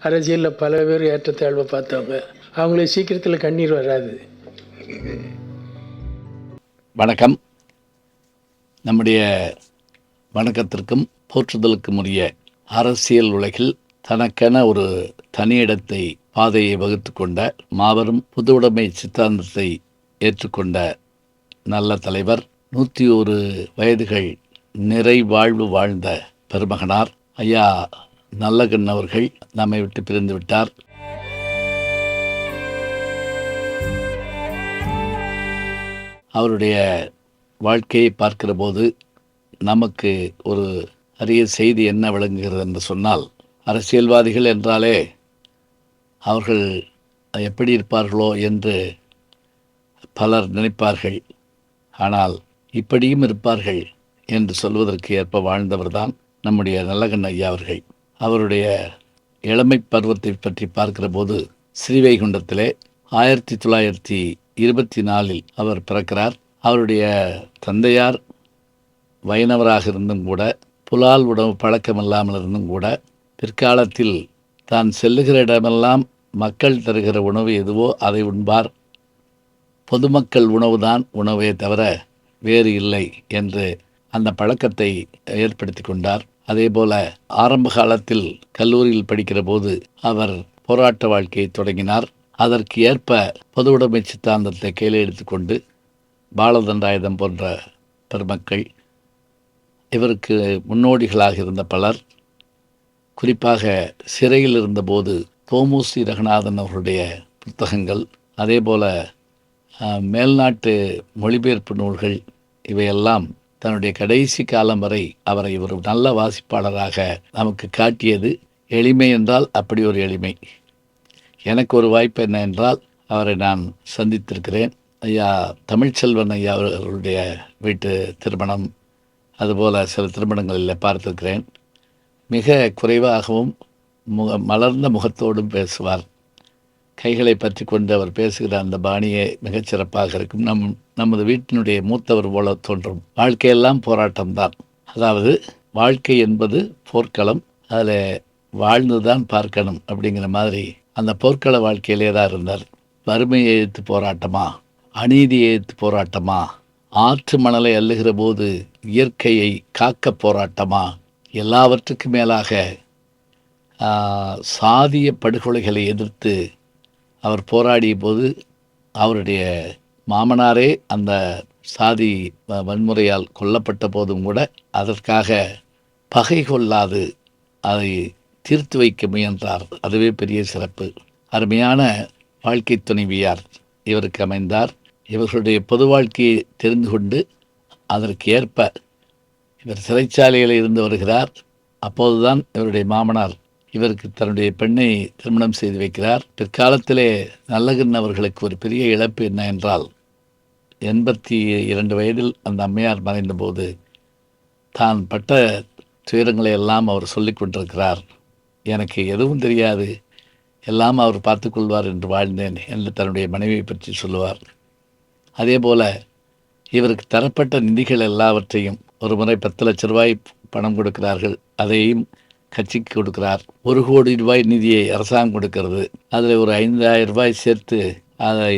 அரசியலில் பல பேர் ஏற்றத்தாழ்வை பார்த்தவங்க. அவங்களுக்கு சீக்கிரத்தில் கண்ணீர் வராது. வணக்கம். நம்முடைய வணக்கத்திற்கும் போற்றுதலுக்கும் உரிய அரசியல் உலகில் தனக்கென ஒரு தனியிடத்தை பாதையை வகுத்து கொண்ட மாபெரும் பொதுவுடைமை சித்தாந்தத்தை ஏற்றுக்கொண்ட நல்ல தலைவர், 101 வயதுகள் நிறைவாழ்வு வாழ்ந்த பெருமகனார் ஐயா நல்லகண்ணு அவர்கள் நம்மை விட்டு பிரிந்து விட்டார். அவருடைய வாழ்க்கையை பார்க்கிற போது நமக்கு ஒரு அரிய செய்தி என்ன விளங்குகிறது என்று சொன்னால், அரசியல்வாதிகள் என்றாலே அவர்கள் எப்படி இருப்பார்களோ என்று பலர் நினைப்பார்கள். ஆனால் இப்படியும் இருப்பார்கள் என்று சொல்வதற்கு ஏற்ப வாழ்ந்தவர்தான் நம்முடைய நல்லகண்ணு ஐயா அவர்கள். அவருடைய இளமை பருவத்தை பற்றி பார்க்கிற போது ஸ்ரீவைகுண்டத்திலே 1924 அவர் பிறக்கிறார். அவருடைய தந்தையார் வைணவராக இருந்தும் கூட, புலால் உணவு பழக்கமில்லாமல் இருந்தும் கூட, பிற்காலத்தில் தான் செல்லுகிற இடமெல்லாம் மக்கள் தருகிற உணவு எதுவோ அதை உண்பார், பொதுமக்கள் உணவுதான் உணவே தவிர வேறு இல்லை என்று அந்த பழக்கத்தை ஏற்படுத்தி கொண்டார். அதேபோல ஆரம்ப காலத்தில் கல்லூரியில் படிக்கிற போது அவர் போராட்ட வாழ்க்கையை தொடங்கினார். அதற்கு ஏற்ப பொதுவுடைமை சித்தாந்தத்தை கையில் எடுத்துக்கொண்டு பாலதண்டாயுதம் போன்ற பெருமக்கள், இவருக்கு முன்னோடிகளாக இருந்த பலர், குறிப்பாக சிறையில் இருந்தபோது தோமுசி ரகுநாதன் அவருடைய புத்தகங்கள், அதேபோல மேல்நாட்டு மொழிபெயர்ப்பு நூல்கள், இவையெல்லாம் தன்னுடைய கடைசி காலம் வரை அவரை ஒரு நல்ல வாசிப்பாளராக நமக்கு காட்டியது. எளிமை என்றால் அப்படி ஒரு எளிமை. எனக்கு ஒரு வாய்ப்பு என்ன என்றால், அவரை நான் சந்தித்திருக்கிறேன். ஐயா தமிழ்ச்செல்வன் ஐயா அவர்களுடைய வீட்டு திருமணம், அதுபோல் சில திருமணங்களில் பார்த்திருக்கிறேன். மிக குறைவாகவும் மலர்ந்த முகத்தோடும் பேசுவார். கைகளை பற்றி கொண்டு அவர் பேசுகிற அந்த பாணியே மிகச்சிறப்பாக இருக்கும். நமது வீட்டினுடைய மூத்தவர் போல தோன்றும். வாழ்க்கையெல்லாம் போராட்டம்தான். அதாவது வாழ்க்கை என்பது போர்க்களம், அதில் வாழ்ந்துதான் பார்க்கணும் அப்படிங்கிற மாதிரி அந்த போர்க்கள வாழ்க்கையிலே தான் இருந்தார். வறுமையை எதிர்த்து போராட்டமா, அநீதியை எதிர்த்து போராட்டமா, ஆற்று மணலை அள்ளுகிற போது இயற்கையை காக்க போராட்டமா, எல்லாவற்றுக்கும் மேலாக சாதிய படுகொலைகளை எதிர்த்து அவர் போராடிய போது அவருடைய மாமனாரே அந்த சாதி வன்முறையால் கொல்லப்பட்ட போதும் கூட அதற்காக பகை கொள்ளாது அதை தீர்த்து வைக்க முயன்றார். அதுவே பெரிய சிறப்பு. அருமையான வாழ்க்கை துணைவியார் இவருக்கு அமைந்தார். இவர்களுடைய பொது வாழ்க்கையை தெரிந்து கொண்டு அதற்கு ஏற்ப இவர் சிறைச்சாலையில் இருந்து வருகிறார். அப்போதுதான் இவருடைய மாமனார் இவருக்கு தன்னுடைய பெண்ணை திருமணம் செய்து வைக்கிறார். பிற்காலத்திலே நல்லகண்ணு அவர்களுக்கு ஒரு பெரிய இழப்பு என்ன என்றால், 82 வயதில் அந்த அம்மையார் மறைந்தபோது தான் பட்ட துயரங்களை எல்லாம் அவர் சொல்லிக் கொண்டிருக்கிறார். எனக்கு எதுவும் தெரியாது, எல்லாம் அவர் பார்த்து கொள்வார் என்று வாழ்ந்தேன் என்று தன்னுடைய மனைவியை பற்றி சொல்லுவார். அதே போல் இவருக்கு தரப்பட்ட நிதிகள் எல்லாவற்றையும், ஒரு முறை 10 லட்ச ரூபாய் பணம் கொடுக்கிறார்கள், அதையும் கட்சிக்கு கொடுக்கிறார். 1 கோடி ரூபாய் நிதியை அரசாங்கம் கொடுக்கிறது, அதில் ஒரு 5,000 ரூபாய் சேர்த்து அதை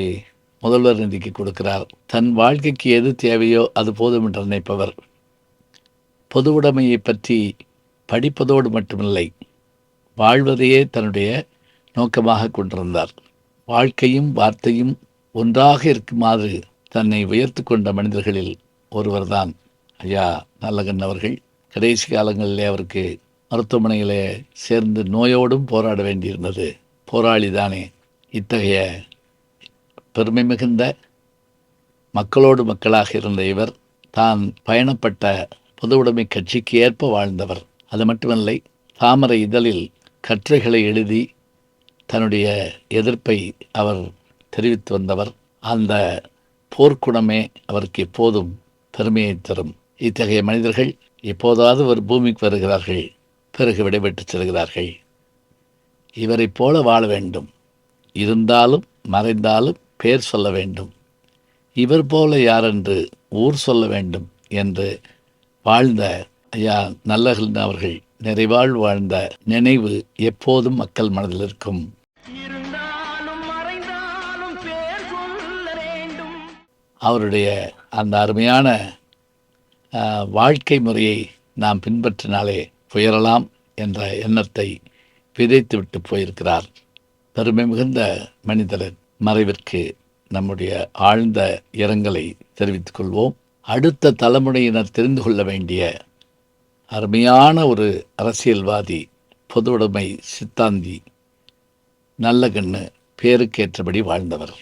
முதல்வர் நிதிக்கு கொடுக்கிறார். தன் வாழ்க்கைக்கு எது தேவையோ அது போதும் என்று நினைப்பவர். பொதுவுடைமையை பற்றி படிப்பதோடு மட்டுமில்லை, வாழ்வதையே தன்னுடைய நோக்கமாக கொண்டிருந்தார். வாழ்க்கையும் வார்த்தையும் ஒன்றாக இருக்குமாறு தன்னை உயர்த்து கொண்ட மனிதர்களில் ஒருவர்தான் ஐயா நல்லகண்ணு அவர்கள். கடைசி காலங்களிலே அவருக்கு மருத்துவமனையிலே சேர்ந்து நோயோடும் போராட வேண்டியிருந்தது. போராளி தானே. இத்தகைய பெருமை மிகுந்த மக்களோடு மக்களாக இருந்த இவர் தான் பயணப்பட்ட பொதுவுடைமை கட்சிக்கு ஏற்ப வாழ்ந்தவர். அது மட்டுமில்லை, தாமரை இதழில் கட்டுரைகளை எழுதி தன்னுடைய எதிர்ப்பை அவர் தெரிவித்து வந்தவர். அந்த போர்க்குணமே அவருக்கு எப்போதும் பெருமையை தரும். இத்தகைய மனிதர்கள் எப்போதாவது ஒரு பூமிக்கு வருகிறார்கள், பிறகு விடைபெற்று செல்கிறார்கள். இவரை போல வாழ வேண்டும், இருந்தாலும் மறைந்தாலும் பேர் சொல்ல வேண்டும், இவர் போல யாரென்று ஊர் சொல்ல வேண்டும் என்று வாழ்ந்த ஐயா நல்லகண்ணு அவர்கள் நிறைவாழ் வாழ்ந்த நினைவு எப்போதும் மக்கள் மனதில் இருக்கும். அவருடைய அந்த அருமையான வாழ்க்கை முறையை நாம் பின்பற்றினாலே உயரலாம் என்ற எண்ணத்தை விதைத்துவிட்டு போயிருக்கிறார். பெருமை மிகுந்த மனிதர் மறைவிற்கு நம்முடைய ஆழ்ந்த இரங்கலை தெரிவித்துக் கொள்வோம். அடுத்த தலைமுறையினர் தெரிந்து கொள்ள வேண்டிய அருமையான ஒரு அரசியல்வாதி, பொதுவுடைமை சித்தாந்தி, நல்ல கண்ணு, பேருக்கேற்றபடி வாழ்ந்தவர்.